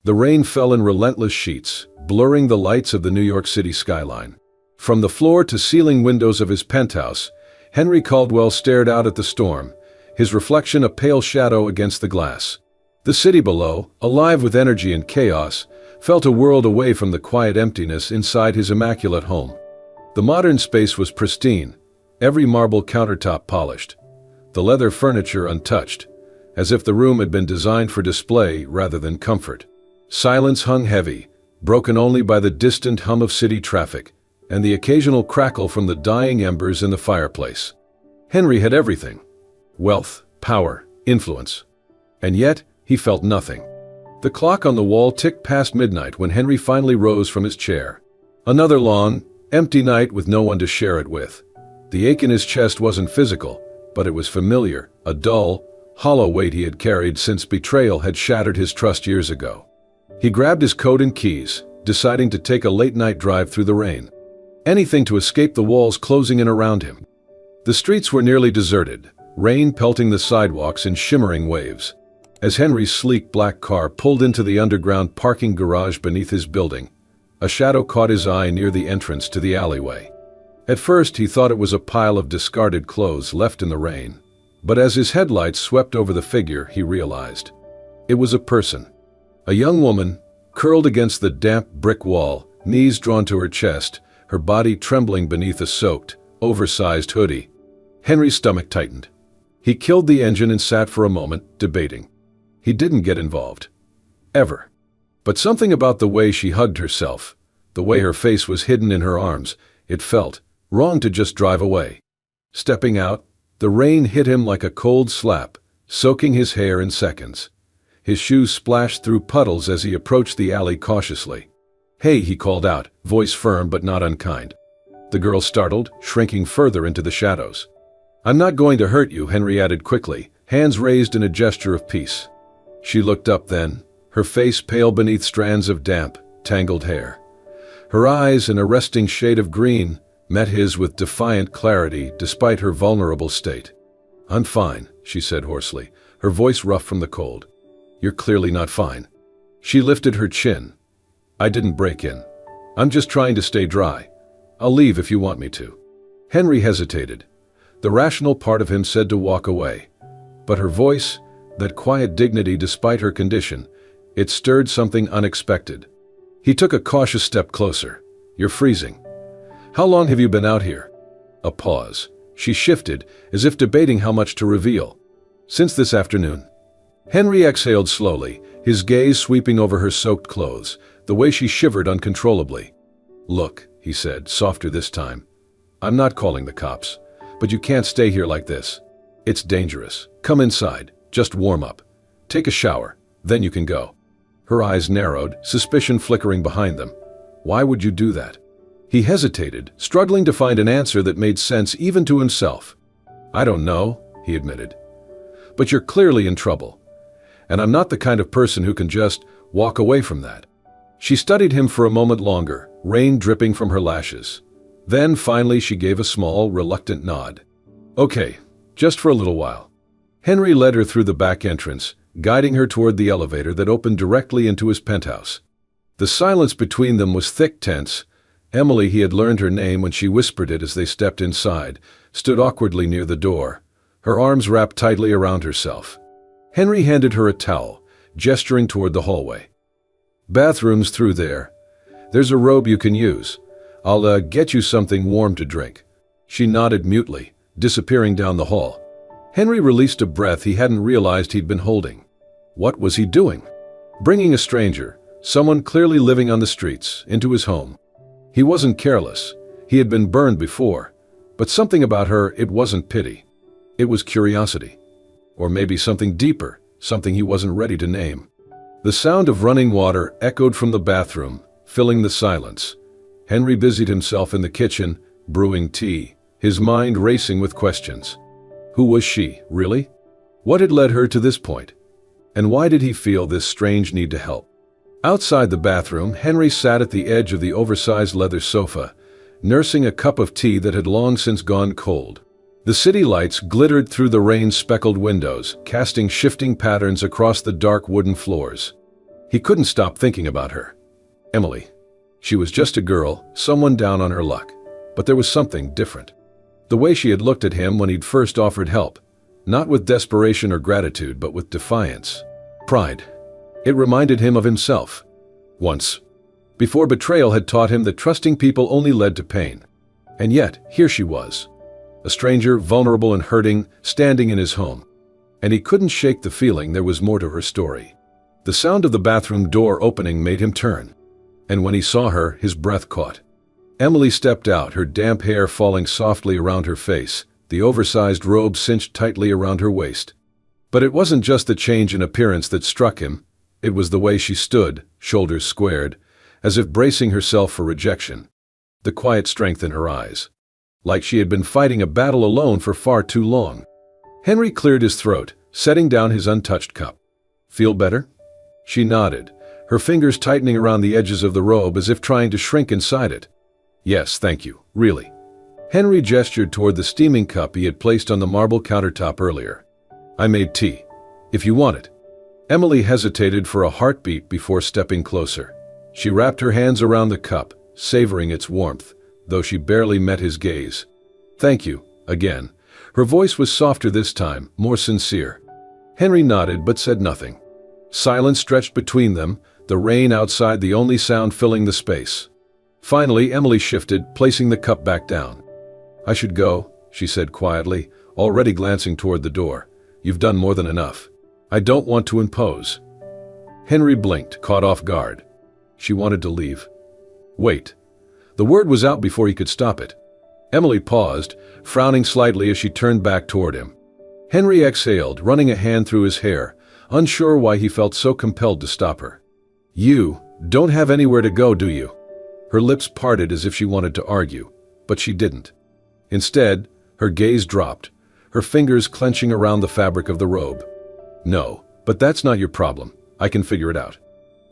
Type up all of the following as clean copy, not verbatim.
The rain fell in relentless sheets, blurring the lights of the New York City skyline. From the floor to ceiling windows of his penthouse, Henry Caldwell stared out at the storm, his reflection a pale shadow against the glass. The city below, alive with energy and chaos, felt a world away from the quiet emptiness inside his immaculate home. The modern space was pristine, every marble countertop polished, the leather furniture untouched, as if the room had been designed for display rather than comfort. Silence hung heavy, broken only by the distant hum of city traffic and the occasional crackle from the dying embers in the fireplace. Henry had everything: wealth, power, influence. And yet, he felt nothing. The clock on the wall ticked past midnight when Henry finally rose from his chair. Another long, empty night with no one to share it with. The ache in his chest wasn't physical, but it was familiar, a dull, hollow weight he had carried since betrayal had shattered his trust years ago. He grabbed his coat and keys, deciding to take a late-night drive through the rain. Anything to escape the walls closing in around him. The streets were nearly deserted, rain pelting the sidewalks in shimmering waves. As Henry's sleek black car pulled into the underground parking garage beneath his building, a shadow caught his eye near the entrance to the alleyway. At first he thought it was a pile of discarded clothes left in the rain, but as his headlights swept over the figure, he realized. It was a person. A young woman, curled against the damp brick wall, knees drawn to her chest, her body trembling beneath a soaked, oversized hoodie. Henry's stomach tightened. He killed the engine and sat for a moment, debating. He didn't get involved. Ever. But something about the way she hugged herself, the way her face was hidden in her arms, it felt wrong to just drive away. Stepping out, the rain hit him like a cold slap, soaking his hair in seconds. His shoes splashed through puddles as he approached the alley cautiously. "Hey," he called out, voice firm but not unkind. The girl startled, shrinking further into the shadows. "I'm not going to hurt you," Henry added quickly, hands raised in a gesture of peace. She looked up then, her face pale beneath strands of damp, tangled hair. Her eyes, an arresting shade of green, met his with defiant clarity despite her vulnerable state. "I'm fine," she said hoarsely, her voice rough from the cold. "You're clearly not fine." She lifted her chin. "I didn't break in. I'm just trying to stay dry. I'll leave if you want me to." Henry hesitated. The rational part of him said to walk away. But her voice, that quiet dignity despite her condition, it stirred something unexpected. He took a cautious step closer. "You're freezing. How long have you been out here?" A pause. She shifted, as if debating how much to reveal. "Since this afternoon." Henry exhaled slowly, his gaze sweeping over her soaked clothes, the way she shivered uncontrollably. "Look," he said, softer this time. "I'm not calling the cops, but you can't stay here like this. It's dangerous. Come inside. Just warm up. Take a shower. Then you can go." Her eyes narrowed, suspicion flickering behind them. "Why would you do that?" He hesitated, struggling to find an answer that made sense even to himself. "I don't know," he admitted. "But you're clearly in trouble. And I'm not the kind of person who can just walk away from that." She studied him for a moment longer, rain dripping from her lashes. Then finally she gave a small, reluctant nod. "Okay, just for a little while." Henry led her through the back entrance, guiding her toward the elevator that opened directly into his penthouse. The silence between them was thick, tense. Emily, he had learned her name when she whispered it as they stepped inside, stood awkwardly near the door, her arms wrapped tightly around herself. Henry handed her a towel, gesturing toward the hallway. "Bathrooms through there. There's a robe you can use. I'll get you something warm to drink." She nodded mutely, disappearing down the hall. Henry released a breath he hadn't realized he'd been holding. What was he doing? Bringing a stranger, someone clearly living on the streets, into his home. He wasn't careless. He had been burned before. But something about her, it wasn't pity. It was curiosity. Or maybe something deeper, something he wasn't ready to name. The sound of running water echoed from the bathroom, filling the silence. Henry busied himself in the kitchen, brewing tea, his mind racing with questions. Who was she, really? What had led her to this point? And why did he feel this strange need to help? Outside the bathroom, Henry sat at the edge of the oversized leather sofa, nursing a cup of tea that had long since gone cold. The city lights glittered through the rain-speckled windows, casting shifting patterns across the dark wooden floors. He couldn't stop thinking about her. Emily. She was just a girl, someone down on her luck. But there was something different. The way she had looked at him when he'd first offered help, not with desperation or gratitude, but with defiance. Pride. It reminded him of himself. Once. Before betrayal had taught him that trusting people only led to pain. And yet, here she was. A stranger, vulnerable and hurting, standing in his home. And he couldn't shake the feeling there was more to her story. The sound of the bathroom door opening made him turn. And when he saw her, his breath caught. Emily stepped out, her damp hair falling softly around her face, the oversized robe cinched tightly around her waist. But it wasn't just the change in appearance that struck him. It was the way she stood, shoulders squared, as if bracing herself for rejection. The quiet strength in her eyes. Like she had been fighting a battle alone for far too long. Henry cleared his throat, setting down his untouched cup. "Feel better?" She nodded, her fingers tightening around the edges of the robe as if trying to shrink inside it. "Yes, thank you, really." Henry gestured toward the steaming cup he had placed on the marble countertop earlier. "I made tea, if you want it." Emily hesitated for a heartbeat before stepping closer. She wrapped her hands around the cup, savoring its warmth, though she barely met his gaze. "Thank you," again. Her voice was softer this time, more sincere. Henry nodded but said nothing. Silence stretched between them, the rain outside the only sound filling the space. Finally, Emily shifted, placing the cup back down. "I should go," she said quietly, already glancing toward the door. "You've done more than enough. I don't want to impose." Henry blinked, caught off guard. She wanted to leave. Wait. The word was out before he could stop it. Emily paused, frowning slightly as she turned back toward him. Henry exhaled, running a hand through his hair, unsure why he felt so compelled to stop her. "You don't have anywhere to go, do you?" Her lips parted as if she wanted to argue, but she didn't. Instead, her gaze dropped, her fingers clenching around the fabric of the robe. "No, but that's not your problem. I can figure it out."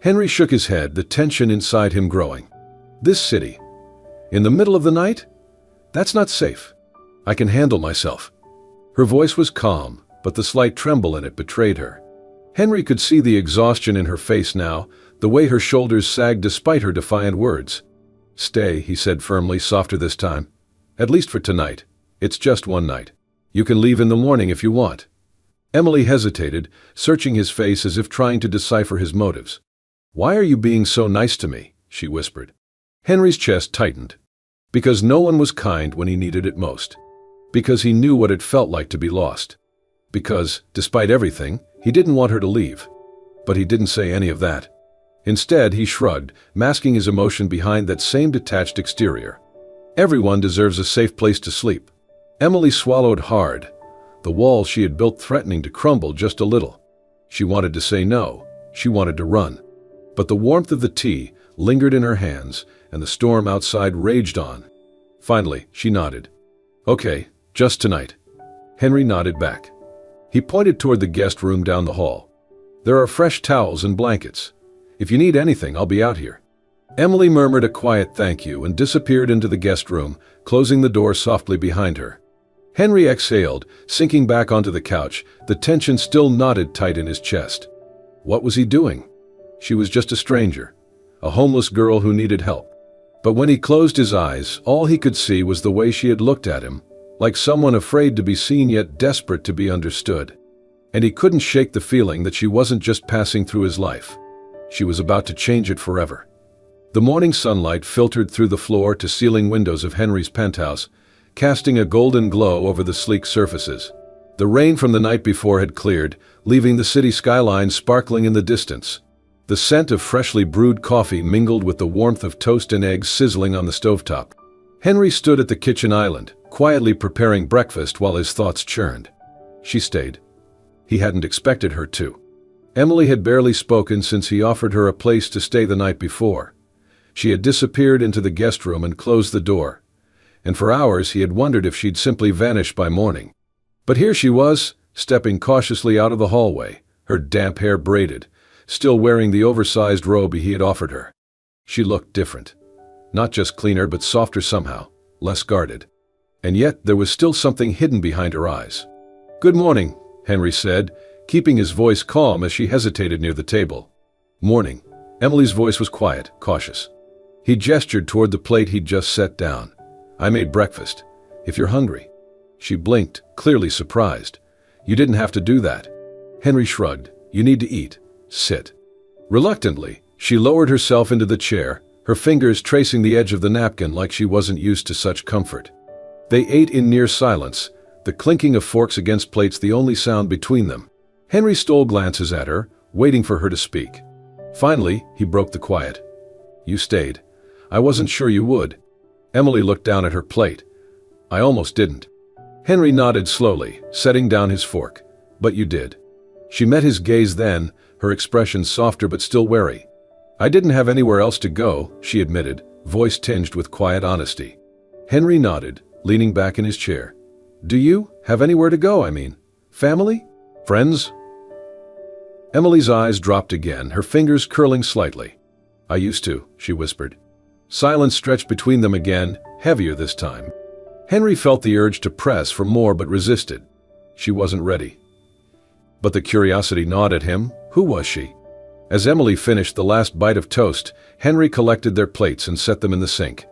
Henry shook his head, the tension inside him growing. "This city? In the middle of the night? That's not safe. I can handle myself." Her voice was calm, but the slight tremble in it betrayed her. Henry could see the exhaustion in her face now, the way her shoulders sagged despite her defiant words. "Stay," he said firmly, softer this time. "At least for tonight. It's just one night. You can leave in the morning if you want." Emily hesitated, searching his face as if trying to decipher his motives. "Why are you being so nice to me?" she whispered. Henry's chest tightened. Because no one was kind when he needed it most. Because he knew what it felt like to be lost. Because, despite everything, he didn't want her to leave. But he didn't say any of that. Instead, he shrugged, masking his emotion behind that same detached exterior. Everyone deserves a safe place to sleep. Emily swallowed hard, the walls she had built threatening to crumble just a little. She wanted to say no. She wanted to run. But the warmth of the tea lingered in her hands, and the storm outside raged on. Finally, she nodded. "Okay, just tonight." Henry nodded back. He pointed toward the guest room down the hall. "There are fresh towels and blankets. If you need anything, I'll be out here." Emily murmured a quiet thank you and disappeared into the guest room, closing the door softly behind her. Henry exhaled, sinking back onto the couch, the tension still knotted tight in his chest. What was he doing? She was just a stranger, a homeless girl who needed help. But when he closed his eyes, all he could see was the way she had looked at him, like someone afraid to be seen yet desperate to be understood. And he couldn't shake the feeling that she wasn't just passing through his life. She was about to change it forever. The morning sunlight filtered through the floor-to-ceiling windows of Henry's penthouse, casting a golden glow over the sleek surfaces. The rain from the night before had cleared, leaving the city skyline sparkling in the distance. The scent of freshly brewed coffee mingled with the warmth of toast and eggs sizzling on the stovetop. Henry stood at the kitchen island, quietly preparing breakfast while his thoughts churned. She stayed. He hadn't expected her to. Emily had barely spoken since he offered her a place to stay the night before. She had disappeared into the guest room and closed the door. And for hours he had wondered if she'd simply vanish by morning. But here she was, stepping cautiously out of the hallway, her damp hair braided, still wearing the oversized robe he had offered her. She looked different. Not just cleaner but softer somehow, less guarded. And yet there was still something hidden behind her eyes. "Good morning," Henry said, keeping his voice calm as she hesitated near the table. Morning. Emily's voice was quiet, cautious. He gestured toward the plate he'd just set down. I made breakfast. If you're hungry. She blinked, clearly surprised. You didn't have to do that. Henry shrugged. You need to eat. Sit. Reluctantly, she lowered herself into the chair, her fingers tracing the edge of the napkin like she wasn't used to such comfort. They ate in near silence, the clinking of forks against plates the only sound between them. Henry stole glances at her, waiting for her to speak. Finally, he broke the quiet. You stayed. I wasn't sure you would. Emily looked down at her plate. I almost didn't. Henry nodded slowly, setting down his fork. But you did. She met his gaze then, her expression softer but still wary. I didn't have anywhere else to go, she admitted, voice tinged with quiet honesty. Henry nodded, leaning back in his chair. Do you have anywhere to go, I mean? Family? Friends? Emily's eyes dropped again, her fingers curling slightly. I used to, she whispered. Silence stretched between them again, heavier this time. Henry felt the urge to press for more but resisted. She wasn't ready. But the curiosity gnawed at him. Who was she? As Emily finished the last bite of toast, Henry collected their plates and set them in the sink.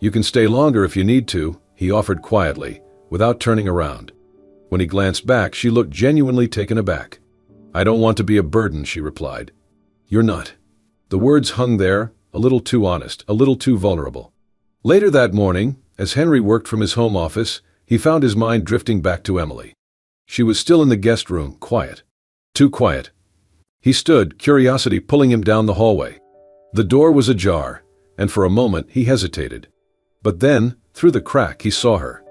You can stay longer if you need to, he offered quietly, without turning around. When he glanced back, she looked genuinely taken aback. I don't want to be a burden, she replied. You're not. The words hung there, a little too honest, a little too vulnerable. Later that morning, as Henry worked from his home office, he found his mind drifting back to Emily. She was still in the guest room, quiet. Too quiet. He stood, curiosity pulling him down the hallway. The door was ajar, and for a moment he hesitated. But then, through the crack, he saw her.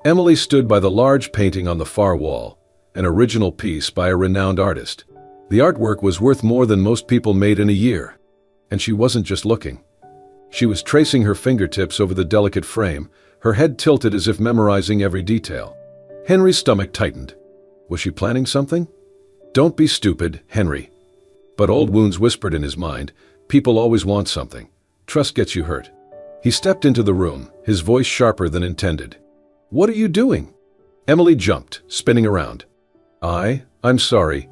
Emily stood by the large painting on the far wall, an original piece by a renowned artist. The artwork was worth more than most people made in a year. And she wasn't just looking. She was tracing her fingertips over the delicate frame, her head tilted as if memorizing every detail. Henry's stomach tightened. Was she planning something? Don't be stupid, Henry. But old wounds whispered in his mind. People always want something. Trust gets you hurt. He stepped into the room, his voice sharper than intended. What are you doing? Emily jumped, spinning around. I'm sorry.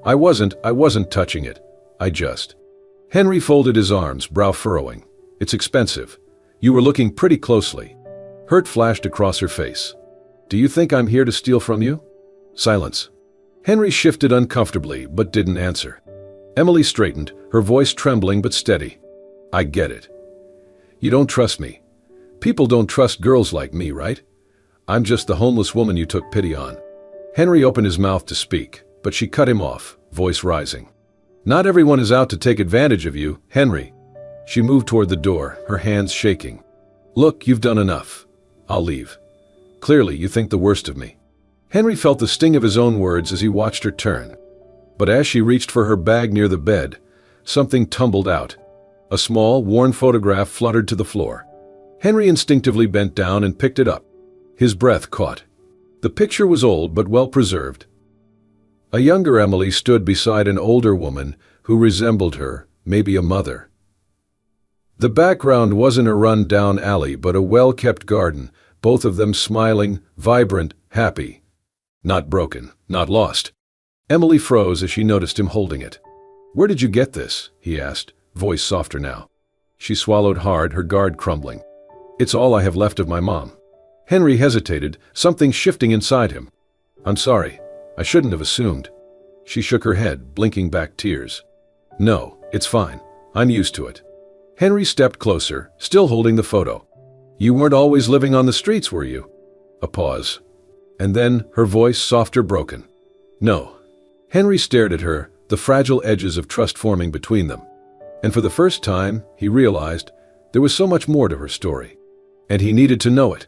I wasn't touching it. I just. Henry folded his arms, brow furrowing. It's expensive. You were looking pretty closely. Hurt flashed across her face. Do you think I'm here to steal from you? Silence. Henry shifted uncomfortably, but didn't answer. Emily straightened, her voice trembling but steady. I get it. You don't trust me. People don't trust girls like me, right? I'm just the homeless woman you took pity on. Henry opened his mouth to speak, but she cut him off, voice rising. Not everyone is out to take advantage of you, Henry. She moved toward the door, her hands shaking. Look, you've done enough. I'll leave. Clearly, you think the worst of me. Henry felt the sting of his own words as he watched her turn. But as she reached for her bag near the bed, something tumbled out. A small, worn photograph fluttered to the floor. Henry instinctively bent down and picked it up. His breath caught. The picture was old but well preserved. A younger Emily stood beside an older woman who resembled her, maybe a mother. The background wasn't a run-down alley but a well-kept garden, both of them smiling, vibrant, happy. Not broken, not lost. Emily froze as she noticed him holding it. Where did you get this? He asked, voice softer now. She swallowed hard, her guard crumbling. It's all I have left of my mom. Henry hesitated, something shifting inside him. I'm sorry. I shouldn't have assumed. She shook her head, blinking back tears. No, it's fine. I'm used to it. Henry stepped closer, still holding the photo. You weren't always living on the streets, were you? A pause. And then, her voice softer, broken. No. Henry stared at her, the fragile edges of trust forming between them. And for the first time, he realized there was so much more to her story. And he needed to know it.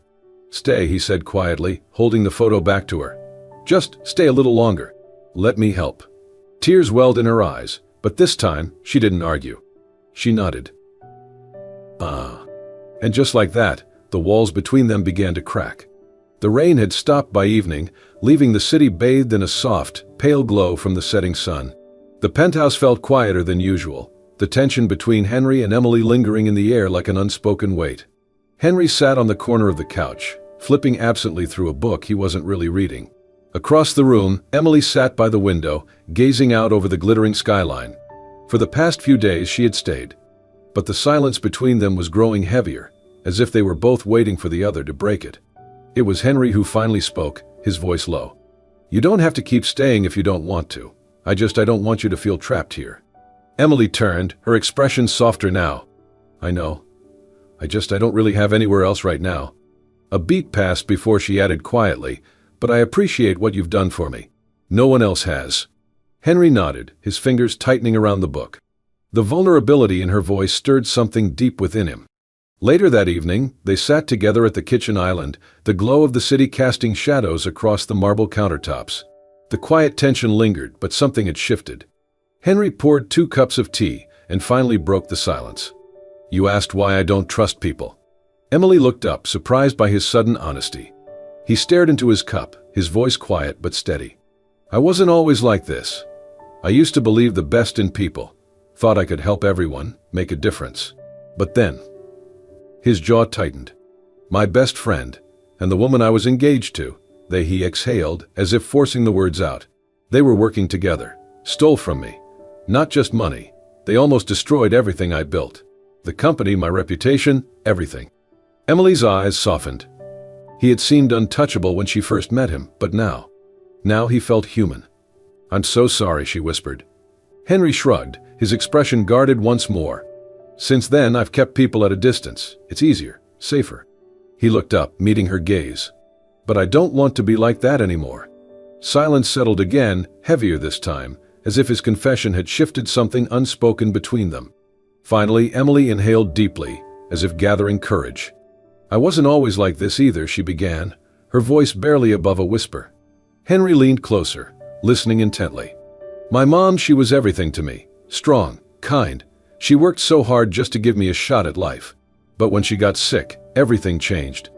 Stay, he said quietly, holding the photo back to her. Just stay a little longer. Let me help. Tears welled in her eyes, but this time, she didn't argue. She nodded. And just like that, the walls between them began to crack. The rain had stopped by evening, leaving the city bathed in a soft, pale glow from the setting sun. The penthouse felt quieter than usual, the tension between Henry and Emily lingering in the air like an unspoken weight. Henry sat on the corner of the couch, flipping absently through a book he wasn't really reading. Across the room, Emily sat by the window, gazing out over the glittering skyline. For the past few days she had stayed, but the silence between them was growing heavier, as if they were both waiting for the other to break it. It was Henry who finally spoke, his voice low. "You don't have to keep staying if you don't want to. I don't want you to feel trapped here." Emily turned, her expression softer now. "I know. I don't really have anywhere else right now." A beat passed before she added quietly, "But I appreciate what you've done for me. No one else has." Henry nodded, his fingers tightening around the book. The vulnerability in her voice stirred something deep within him. Later that evening, they sat together at the kitchen island, the glow of the city casting shadows across the marble countertops. The quiet tension lingered, but something had shifted. Henry poured 2 cups of tea and finally broke the silence. "You asked why I don't trust people." Emily looked up, surprised by his sudden honesty. He stared into his cup, his voice quiet but steady. "I wasn't always like this. I used to believe the best in people, thought I could help everyone, make a difference. But then..." His jaw tightened. "My best friend, and the woman I was engaged to," he exhaled, as if forcing the words out. "They were working together, stole from me. Not just money. They almost destroyed everything I built. The company, my reputation, everything." Emily's eyes softened. He had seemed untouchable when she first met him, but now he felt human. "I'm so sorry," she whispered. Henry shrugged, his expression guarded once more. "Since then, I've kept people at a distance. It's easier, safer." He looked up, meeting her gaze. "But I don't want to be like that anymore." Silence settled again, heavier this time, as if his confession had shifted something unspoken between them. Finally, Emily inhaled deeply, as if gathering courage. "I wasn't always like this either," she began, her voice barely above a whisper. Henry leaned closer, listening intently. "My mom, she was everything to me. Strong, kind. She worked so hard just to give me a shot at life. But when she got sick, everything changed."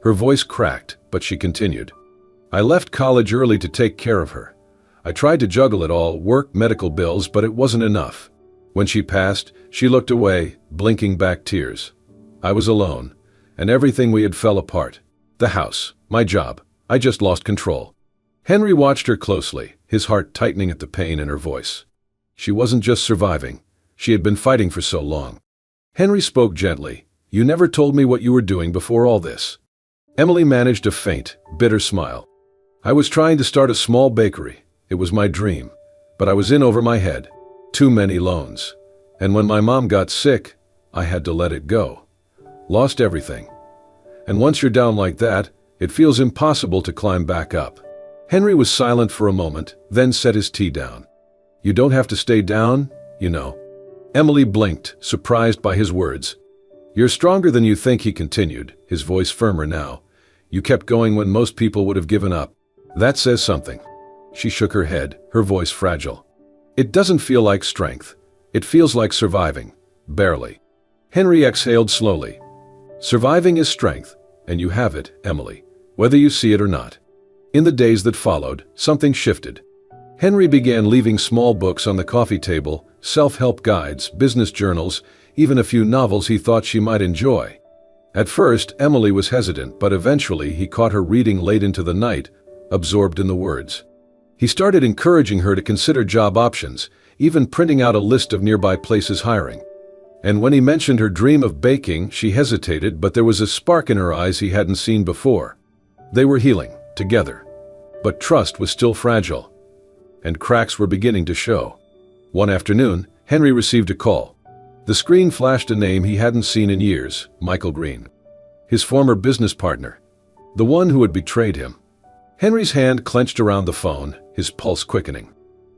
Her voice cracked, but she continued. "I left college early to take care of her. I tried to juggle it all, work, medical bills, but it wasn't enough. When she passed, she looked away, blinking back tears. I was alone, and everything we had fell apart. The house, my job, I just lost control." Henry watched her closely, his heart tightening at the pain in her voice. She wasn't just surviving, she had been fighting for so long. Henry spoke gently. "You never told me what you were doing before all this." Emily managed a faint, bitter smile. "I was trying to start a small bakery. It was my dream, but I was in over my head. Too many loans. And when my mom got sick, I had to let it go. Lost everything. And once you're down like that, it feels impossible to climb back up." Henry was silent for a moment, then set his tea down. "You don't have to stay down, you know." Emily blinked, surprised by his words. "You're stronger than you think," he continued, his voice firmer now. "You kept going when most people would have given up. That says something." She shook her head, her voice fragile. "It doesn't feel like strength. It feels like surviving. Barely." Henry exhaled slowly. "Surviving is strength, and you have it, Emily, whether you see it or not." In the days that followed, something shifted. Henry began leaving small books on the coffee table, self-help guides, business journals, even a few novels he thought she might enjoy. At first, Emily was hesitant, but eventually he caught her reading late into the night, absorbed in the words. He started encouraging her to consider job options, even printing out a list of nearby places hiring. And when he mentioned her dream of baking, she hesitated, but there was a spark in her eyes he hadn't seen before. They were healing, together. But trust was still fragile, and cracks were beginning to show. One afternoon, Henry received a call. The screen flashed a name he hadn't seen in years, Michael Green. His former business partner. The one who had betrayed him. Henry's hand clenched around the phone, his pulse quickening.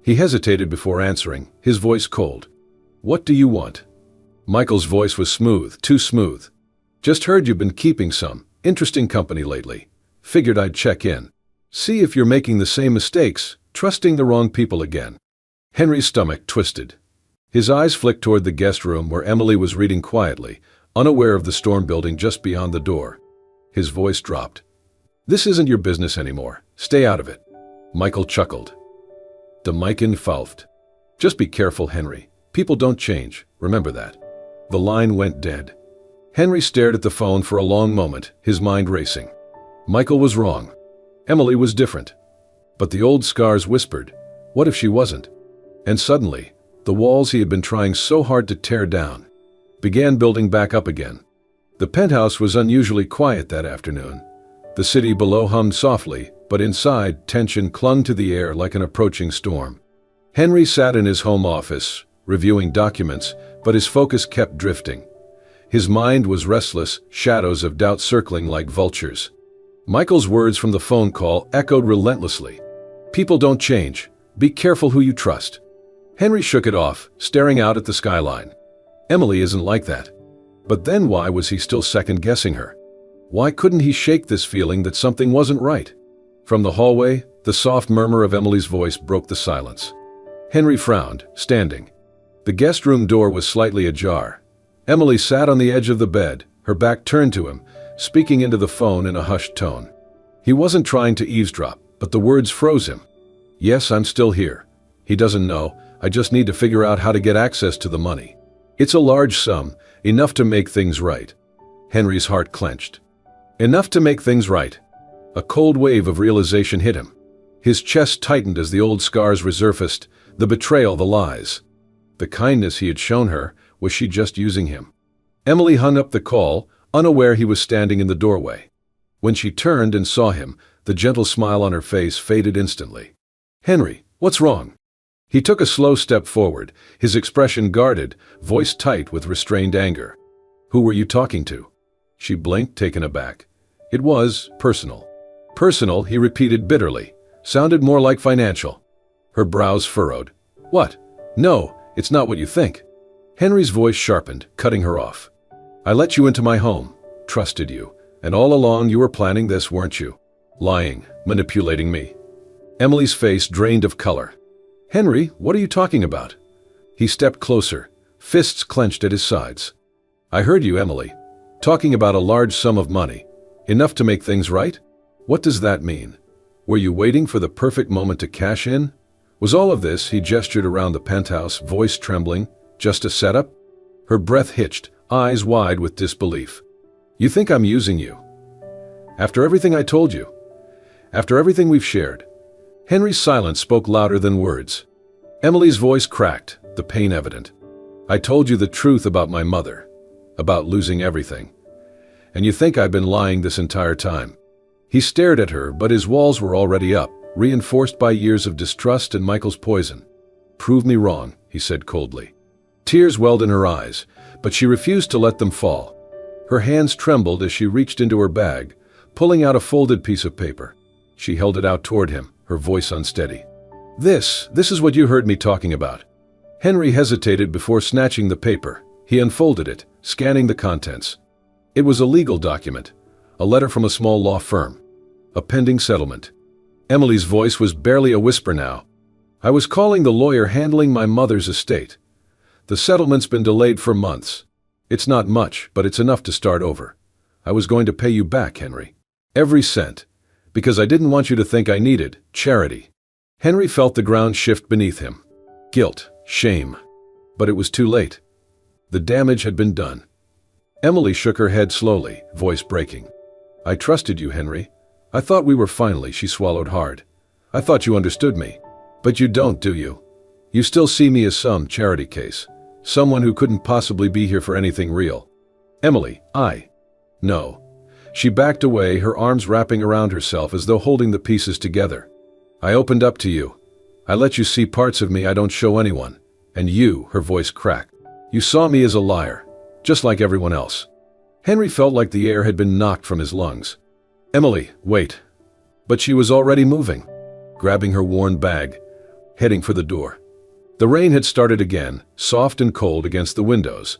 He hesitated before answering, his voice cold. "What do you want?" Michael's voice was smooth, too smooth. "Just heard you've been keeping some interesting company lately. Figured I'd check in. See if you're making the same mistakes, trusting the wrong people again." Henry's stomach twisted. His eyes flicked toward the guest room where Emily was reading quietly, unaware of the storm building just beyond the door. His voice dropped. "This isn't your business anymore. Stay out of it." Michael chuckled. "De Miken Falft. Just be careful, Henry. People don't change, remember that." The line went dead. Henry stared at the phone for a long moment, his mind racing. Michael was wrong. Emily was different. But the old scars whispered, what if she wasn't? And suddenly, The walls he had been trying so hard to tear down began building back up again. The penthouse was unusually quiet that afternoon. The city below hummed softly, but inside, tension clung to the air like an approaching storm. Henry sat in his home office, reviewing documents, but his focus kept drifting. His mind was restless, shadows of doubt circling like vultures. Michael's words from the phone call echoed relentlessly. "People don't change. Be careful who you trust." Henry shook it off, staring out at the skyline. Emily isn't like that. But then why was he still second-guessing her? Why couldn't he shake this feeling that something wasn't right? From the hallway, the soft murmur of Emily's voice broke the silence. Henry frowned, standing. The guest room door was slightly ajar. Emily sat on the edge of the bed, her back turned to him, speaking into the phone in a hushed tone. He wasn't trying to eavesdrop, but the words froze him. "Yes, I'm still here. He doesn't know. I just need to figure out how to get access to the money. It's a large sum, enough to make things right." Henry's heart clenched. Enough to make things right. A cold wave of realization hit him. His chest tightened as the old scars resurfaced, the betrayal, the lies. The kindness he had shown her, was she just using him? Emily hung up the call, unaware he was standing in the doorway. When she turned and saw him, the gentle smile on her face faded instantly. "Henry, what's wrong?" He took a slow step forward, his expression guarded, voice tight with restrained anger. "Who were you talking to?" She blinked, taken aback. It was personal. Personal, he repeated bitterly. Sounded more like financial. Her brows furrowed. "What? No, it's not what you think." Henry's voice sharpened, cutting her off. "I let you into my home, trusted you, and all along you were planning this, weren't you? Lying, manipulating me." Emily's face drained of color. "Henry, what are you talking about?" He stepped closer, fists clenched at his sides. "I heard you, Emily. Talking about a large sum of money. Enough to make things right? What does that mean? Were you waiting for the perfect moment to cash in? Was all of this," he gestured around the penthouse, voice trembling, "just a setup?" Her breath hitched, eyes wide with disbelief. "You think I'm using you? After everything I told you? After everything we've shared?" Henry's silence spoke louder than words. Emily's voice cracked, the pain evident. "I told you the truth about my mother, about losing everything. And you think I've been lying this entire time?" He stared at her, but his walls were already up, reinforced by years of distrust and Michael's poison. "Prove me wrong," he said coldly. Tears welled in her eyes, but she refused to let them fall. Her hands trembled as she reached into her bag, pulling out a folded piece of paper. She held it out toward him, her voice unsteady. This is what you heard me talking about." Henry hesitated before snatching the paper. He unfolded it, scanning the contents. It was a legal document, a letter from a small law firm. A pending settlement. Emily's voice was barely a whisper now. "I was calling the lawyer handling my mother's estate. The settlement's been delayed for months. It's not much, but it's enough to start over. I was going to pay you back, Henry. Every cent. Because I didn't want you to think I needed charity." Henry felt the ground shift beneath him. Guilt, shame. But it was too late. The damage had been done. Emily shook her head slowly, voice breaking. "I trusted you, Henry. I thought we were finally," she swallowed hard. "I thought you understood me. But you don't, do you? You still see me as some charity case. Someone who couldn't possibly be here for anything real." "Emily, No." She backed away, her arms wrapping around herself as though holding the pieces together. "I opened up to you. I let you see parts of me I don't show anyone. And you," her voice cracked, "you saw me as a liar, just like everyone else." Henry felt like the air had been knocked from his lungs. "Emily, wait." But she was already moving, grabbing her worn bag, heading for the door. The rain had started again, soft and cold against the windows.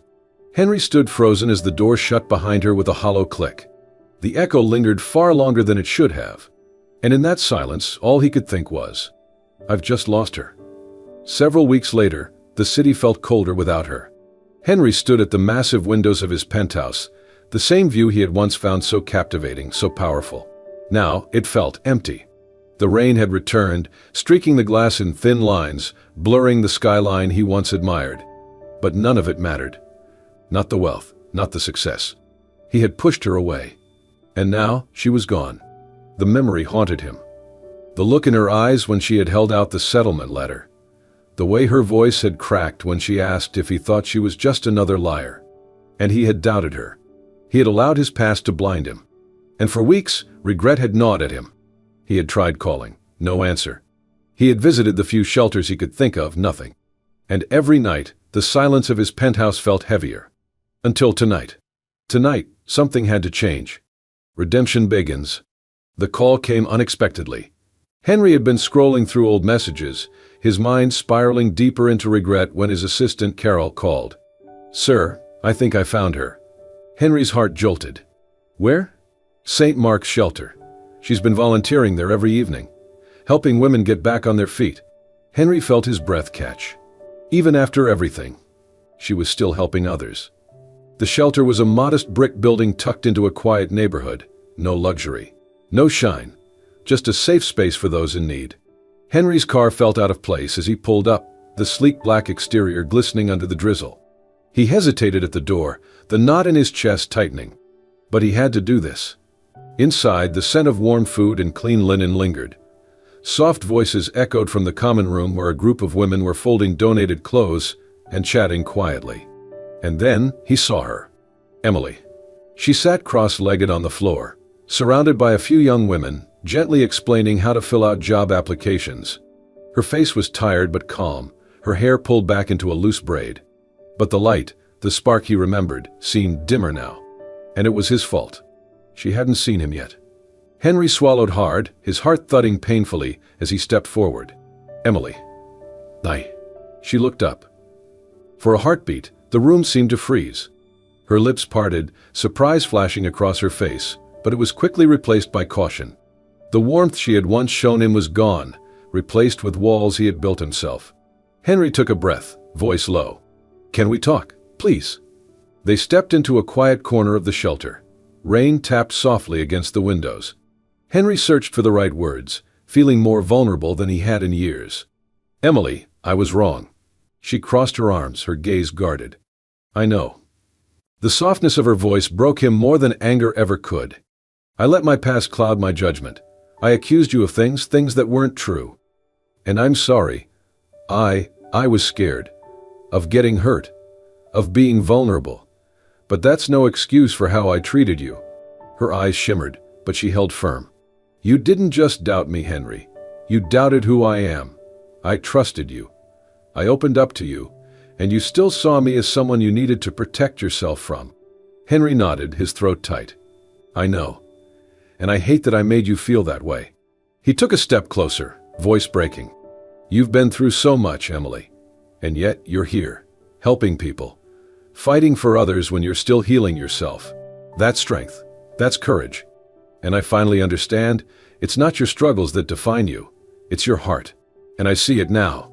Henry stood frozen as the door shut behind her with a hollow click. The echo lingered far longer than it should have. And in that silence, all he could think was, "I've just lost her." Several weeks later, the city felt colder without her. Henry stood at the massive windows of his penthouse, the same view he had once found so captivating, so powerful. Now it felt empty. The rain had returned, streaking the glass in thin lines, blurring the skyline he once admired. But none of it mattered. Not the wealth, not the success. He had pushed her away. And now she was gone. The memory haunted him. The look in her eyes when she had held out the settlement letter. The way her voice had cracked when she asked if he thought she was just another liar. And he had doubted her. He had allowed his past to blind him. And for weeks, regret had gnawed at him. He had tried calling. No answer. He had visited the few shelters he could think of. Nothing. And every night, the silence of his penthouse felt heavier. Until tonight. Tonight, something had to change. Redemption begins. The call came unexpectedly. Henry had been scrolling through old messages, his mind spiraling deeper into regret when his assistant Carol called. "Sir, I think I found her." Henry's heart jolted. "Where?" "St. Mark's Shelter. She's been volunteering there every evening, helping women get back on their feet." Henry felt his breath catch. Even after everything, she was still helping others. The shelter was a modest brick building tucked into a quiet neighborhood. No luxury. No shine. Just a safe space for those in need. Henry's car felt out of place as he pulled up, the sleek black exterior glistening under the drizzle. He hesitated at the door, the knot in his chest tightening. But he had to do this. Inside, the scent of warm food and clean linen lingered. Soft voices echoed from the common room where a group of women were folding donated clothes and chatting quietly. And then he saw her. Emily. She sat cross-legged on the floor, surrounded by a few young women, gently explaining how to fill out job applications. Her face was tired but calm, her hair pulled back into a loose braid. But the light, the spark he remembered, seemed dimmer now. And it was his fault. She hadn't seen him yet. Henry swallowed hard, his heart thudding painfully as he stepped forward. "Emily." She looked up. For a heartbeat, the room seemed to freeze. Her lips parted, surprise flashing across her face, but it was quickly replaced by caution. The warmth she had once shown him was gone, replaced with walls he had built himself. Henry took a breath, voice low. "Can we talk, please?" They stepped into a quiet corner of the shelter. Rain tapped softly against the windows. Henry searched for the right words, feeling more vulnerable than he had in years. "Emily, I was wrong." She crossed her arms, her gaze guarded. "I know." The softness of her voice broke him more than anger ever could. "I let my past cloud my judgment. I accused you of things that weren't true. And I'm sorry. I was scared. Of getting hurt. Of being vulnerable. But that's no excuse for how I treated you." Her eyes shimmered, but she held firm. "You didn't just doubt me, Henry. You doubted who I am. I trusted you. I opened up to you, and you still saw me as someone you needed to protect yourself from." Henry nodded, his throat tight. "I know. And I hate that I made you feel that way." He took a step closer, voice breaking. "You've been through so much, Emily. And yet you're here, helping people, fighting for others when you're still healing yourself. That's strength. That's courage. And I finally understand, it's not your struggles that define you. It's your heart. And I see it now.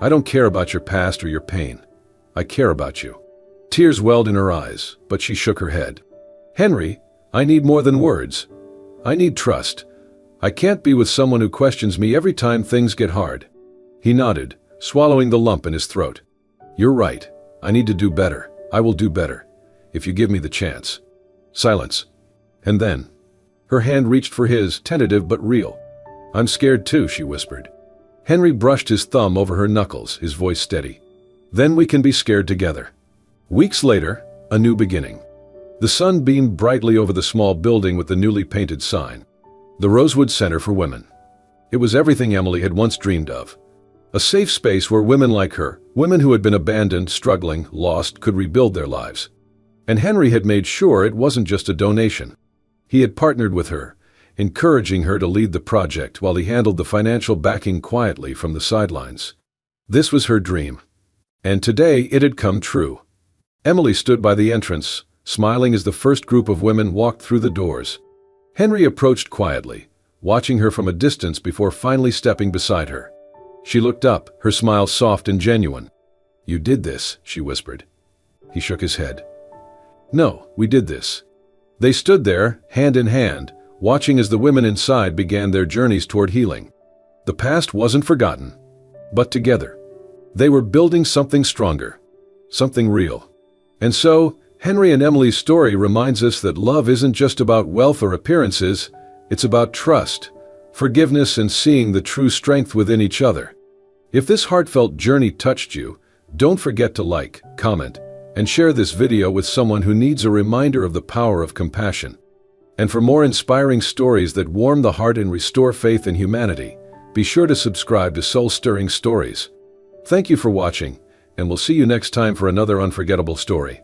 I don't care about your past or your pain. I care about you." Tears welled in her eyes, but she shook her head. "Henry, I need more than words. I need trust. I can't be with someone who questions me every time things get hard." He nodded, swallowing the lump in his throat. "You're right. I need to do better. I will do better. If you give me the chance." Silence. And then, her hand reached for his, tentative but real. "I'm scared too," she whispered. Henry brushed his thumb over her knuckles, his voice steady. "Then we can be scared together." Weeks later, a new beginning. The sun beamed brightly over the small building with the newly painted sign. The Rosewood Center for Women. It was everything Emily had once dreamed of. A safe space where women like her, women who had been abandoned, struggling, lost, could rebuild their lives. And Henry had made sure it wasn't just a donation. He had partnered with her, encouraging her to lead the project while he handled the financial backing quietly from the sidelines. This was her dream. And today it had come true. Emily stood by the entrance, smiling as the first group of women walked through the doors. Henry approached quietly, watching her from a distance before finally stepping beside her. She looked up, her smile soft and genuine. "You did this," she whispered. He shook his head. "No, we did this." They stood there, hand in hand, watching as the women inside began their journeys toward healing. The past wasn't forgotten, but together, they were building something stronger, something real. And so, Henry and Emily's story reminds us that love isn't just about wealth or appearances, it's about trust, forgiveness, and seeing the true strength within each other. If this heartfelt journey touched you, don't forget to like, comment, and share this video with someone who needs a reminder of the power of compassion. And for more inspiring stories that warm the heart and restore faith in humanity, be sure to subscribe to Soul-Stirring Stories. Thank you for watching, and we'll see you next time for another unforgettable story.